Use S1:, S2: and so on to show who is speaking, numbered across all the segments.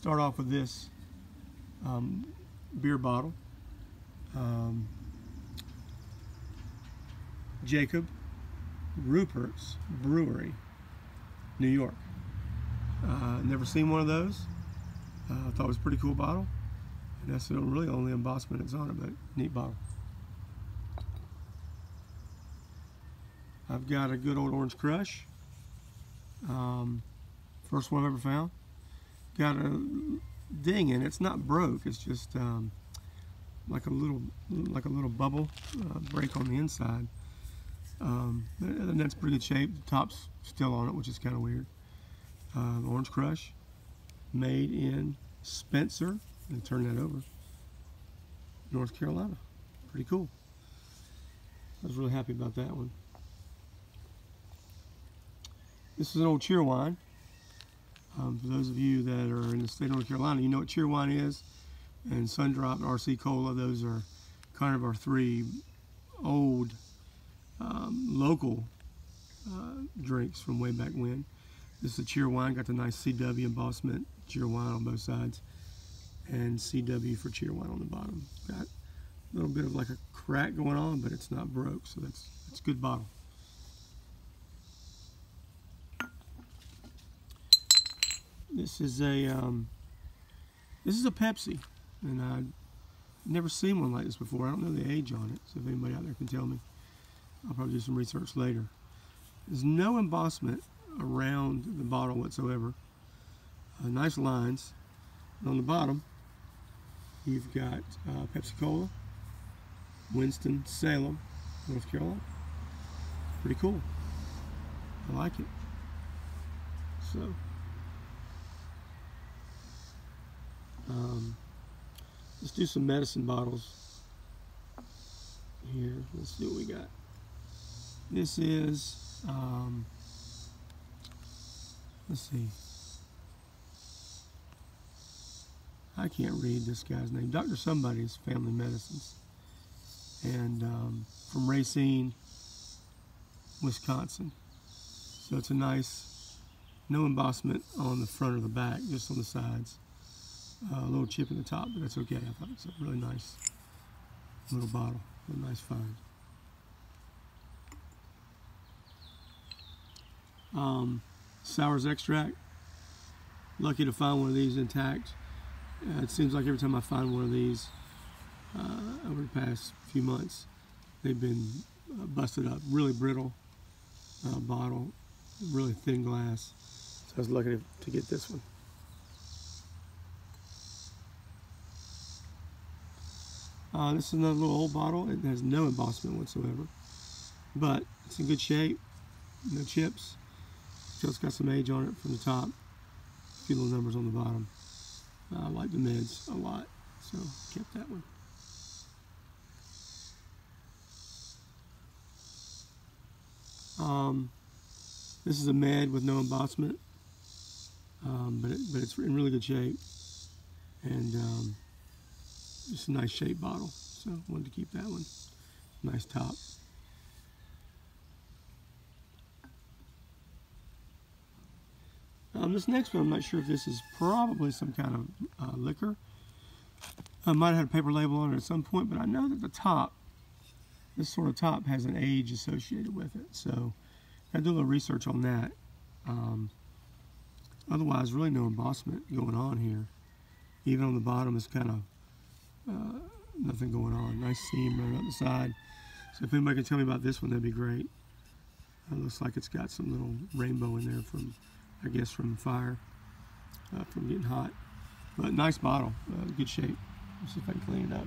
S1: start off with this beer bottle. Jacob Rupert's Brewery, New York. Never seen one of those. I thought it was a pretty cool bottle. And that's really the only embossment that's on it, but neat bottle. I've got a good old Orange Crush. First one I've ever found. Got a ding in it. It's not broke. It's just like a little bubble break on the inside. And that's pretty good shape. The top's still on it, which is kind of weird. Orange Crush, made in Spencer. And turn that over. North Carolina. Pretty cool. I was really happy about that one. This is an old Cheerwine. For those of you that are in the state of North Carolina, you know what Cheerwine is. And Sundrop and RC Cola, those are kind of our three old local drinks from way back when. This is a Cheerwine, got the nice CW embossment, Cheerwine on both sides, and CW for Cheerwine on the bottom. Got a little bit of like a crack going on, but it's not broke, so it's a good bottle. This is a Pepsi, and I've never seen one like this before. I don't know the age on it, so if anybody out there can tell me, I'll probably do some research later. There's no embossment around the bottle whatsoever. Nice lines. And on the bottom, you've got Pepsi Cola, Winston-Salem, North Carolina. Pretty cool. I like it. So, let's do some medicine bottles here. Let's see what we got. This is, let's see. I can't read this guy's name. Dr. Somebody's Family Medicines. And from Racine, Wisconsin. So it's a nice, no embossment on the front or the back, just on the sides. A little chip in the top, but that's okay. I thought it's a really nice little bottle. A nice find. Sours extract. Lucky to find one of these intact. It seems like every time I find one of these over the past few months, they've been busted up. Really brittle bottle, really thin glass. So I was lucky to get this one. This is another little old bottle. It has no embossment whatsoever, but it's in good shape. No chips. So it's got some age on it from the top. A few little numbers on the bottom. I like the meds a lot, so kept that one. This is a med with no embossment, but it's in really good shape, and just a nice shaped bottle. So I wanted to keep that one. Nice top. This next one, I'm not sure if this is probably some kind of liquor. I might have had a paper label on it at some point, but I know that the top, this sort of top, has an age associated with it. So I do a little research on that. Otherwise, really no embossment going on here. Even on the bottom is kind of nothing going on. Nice seam right up the side. So if anybody can tell me about this one, that'd be great. It looks like it's got some little rainbow in there from, I guess, from fire, from getting hot. But nice bottle, good shape. Let's see if I can clean it up.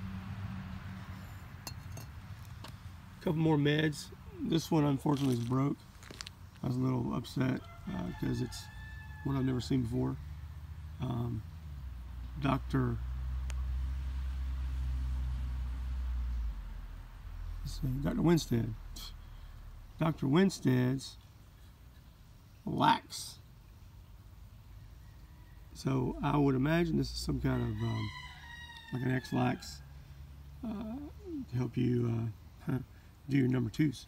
S1: A couple more meds. This one, unfortunately, is broke. I was a little upset because it's one I've never seen before. Dr. Winstead. Dr. Winstead's Lax. So I would imagine this is some kind of like an X-Lax to help you do your number twos.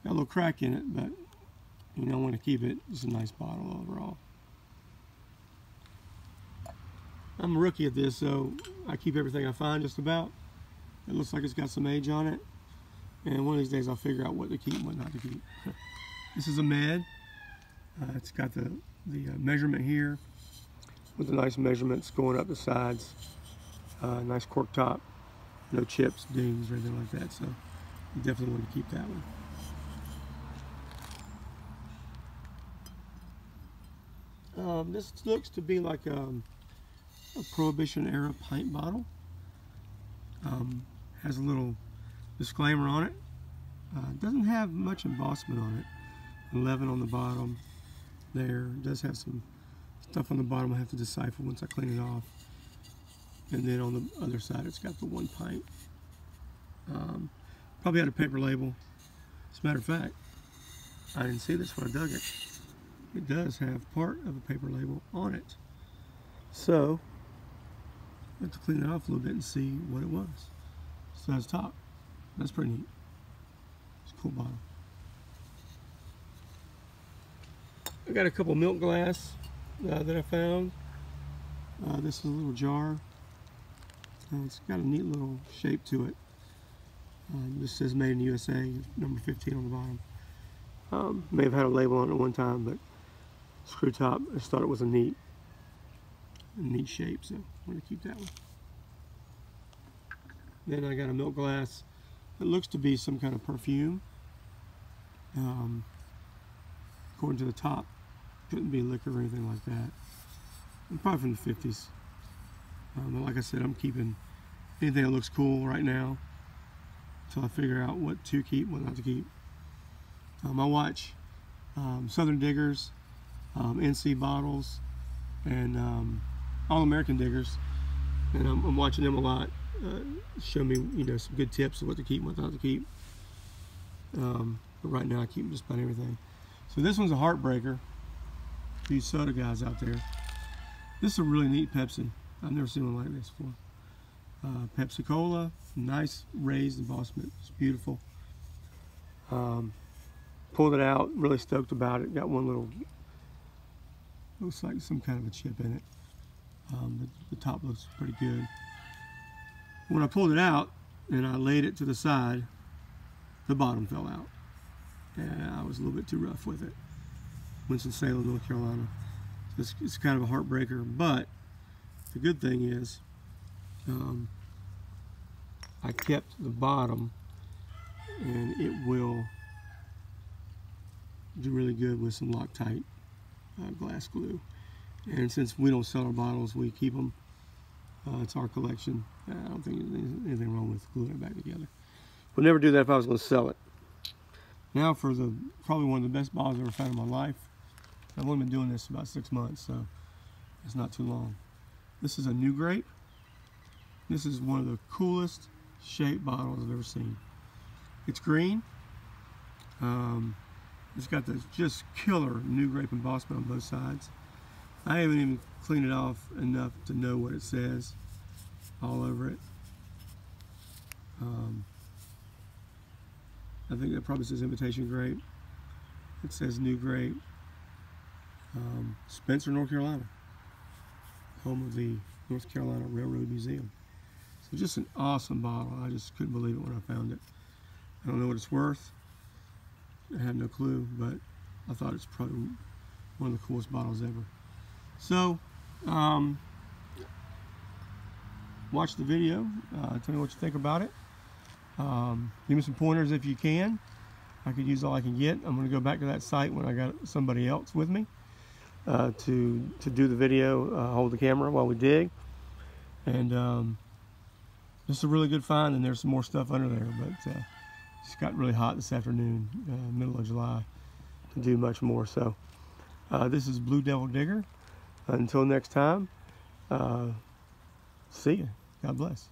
S1: Got a little crack in it, but you don't want to keep it. It's a nice bottle overall. I'm a rookie at this, so I keep everything I find just about. It looks like it's got some age on it, and one of these days I'll figure out what to keep and what not to keep. This is a Med. It's got the measurement here with the nice measurements going up the sides. Nice cork top, no chips, dings, or anything like that. So you definitely want to keep that one. This looks to be like a Prohibition era pint bottle. Has a little disclaimer on it. Doesn't have much embossment on it. 11 on the bottom there. It does have some stuff on the bottom I have to decipher once I clean it off. And then on the other side it's got the 1 pint. Probably had a paper label. As a matter of fact, I didn't see this when I dug it. It does have part of a paper label on it. So I have to clean it off a little bit and see what it was. So that's top. That's pretty neat. It's a cool bottle. I got a couple milk glass that I found. This is a little jar. It's got a neat little shape to it. This says made in the USA, number 15 on the bottom. May have had a label on it at one time, but screw top, I just thought it was a neat shape, so I'm going to keep that one. Then I got a milk glass that looks to be some kind of perfume. According to the top, couldn't be liquor or anything like that. And probably from the 50s. But like I said, I'm keeping anything that looks cool right now until I figure out what to keep, what not to keep. I watch Southern Diggers, NC Bottles, and All American Diggers, and I'm watching them a lot. Show me, some good tips of what to keep and what not to keep. But right now I keep just about everything. So this one's a heartbreaker. These soda guys out there. This is a really neat Pepsi. I've never seen one like this before. Pepsi Cola, nice raised embossment. It's beautiful. Pulled it out, really stoked about it. Got one little, looks like some kind of a chip in it. The top looks pretty good. When I pulled it out and I laid it to the side, the bottom fell out. And I was a little bit too rough with it. Winston-Salem, North Carolina. It's kind of a heartbreaker, but the good thing is I kept the bottom, and it will do really good with some Loctite glass glue. And since we don't sell our bottles, we keep them. It's our collection. I don't think there's anything wrong with gluing it back together. Would never do that if I was going to sell it. Now for probably one of the best bottles I've ever found in my life. I've only been doing this about 6 months, so it's not too long. This is a New Grape. This is one of the coolest shaped bottles I've ever seen. It's green. It's got this just killer New Grape embossment on both sides. I haven't even cleaned it off enough to know what it says all over it. I think that probably says Imitation Grape. It says New Grape. Spencer, North Carolina, home of the North Carolina Railroad Museum. So just an awesome bottle. I just couldn't believe it when I found it. I don't know what it's worth. I have no clue, but I thought it's probably one of the coolest bottles ever. So, watch the video. Tell me what you think about it. Give me some pointers if you can. I could use all I can get. I'm going to go back to that site when I got somebody else with me to do the video, hold the camera while we dig. And this is a really good find, and there's some more stuff under there, but it's got really hot this afternoon, middle of July, to do much more. So this is Blue Devil Digger. Until next time, see ya. God bless.